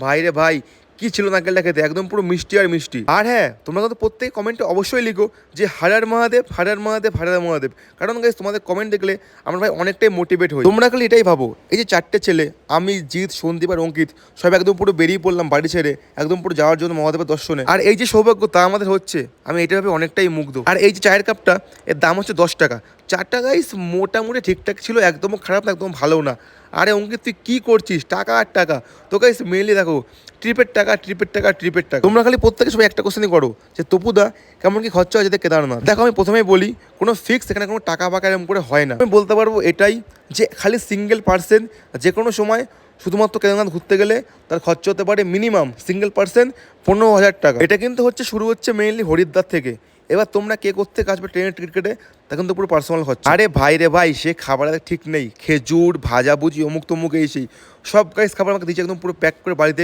ভাই রে ভাই, কি ছিল নারকেলটা খেতে, একদম পুরো মিষ্টি আর মিষ্টি। আর হ্যাঁ, তোমরা কিন্তু প্রত্যেক কমেন্টে অবশ্যই লিখো যে হারার মহাদেব, হারার মহাদেব, হারার মহাদেব। কারণ গাইস তোমাদের কমেন্ট দেখলে আমরা ভাই অনেকটাই মোটিভেট হই। তোমরা খালি এটাই ভাবো, এই যে চারটে ছেলে, আমি, জিৎ, সন্দীপ আর অঙ্কিত, সব একদম পুরো বেরিয়ে পড়লাম বাড়ি ছেড়ে, একদম পুরো যাওয়ার জন্য মহাদেবের দর্শনে। আর এই যে সৌভাগ্য তা আমাদের হচ্ছে, আমি এটা ভাবে অনেকটাই মুগ্ধ। আর এই যে চায়ের কাপটা, এর দাম হচ্ছে 10 টাকা। চারটা গাইস মোটামুটি ঠিকঠাক ছিল, একদমও খারাপ না, একদম ভালো না। আরে অঙ্কিত তুই কী করছিস, টাকা আর টাকা। তো গাইস মেনলি দেখো, ট্রিপের টাকা, ট্রিপের টাকা, ট্রিপের টাকা। তোমরা খালি প্রত্যেকে সবাই একটা কোশ্চেনই করো যে তপুদা কেমন কি খরচা হয় যেতে কেদারনাথ। দেখো আমি প্রথমেই বলি, কোনো ফিক্স এখানে কোনো টাকা পাকা এরকম করে হয় না। আমি বলতে পারবো এটাই যে খালি সিঙ্গেল পার্সন যে কোনো সময় শুধুমাত্র কেদারনাথ ঘুরতে গেলে তার খরচা হতে পারে মিনিমাম সিঙ্গেল পার্সন 15,000 টাকা। এটা কিন্তু শুরু হচ্ছে মেইনলি হরিদ্বার থেকে। এবার তোমরা কে করতে আসবে ট্রেনের টিকিট কেটে, তখন তো পুরো পার্সোনাল খরচা। আরে ভাই রে ভাই, সে খাবারের ঠিক নেই, খেজুর ভাজাভুজি অমুক তমুক এই সেই সব গাইস খাবার আমাকে দিয়েছে একদম পুরো প্যাক করে বাড়িতে।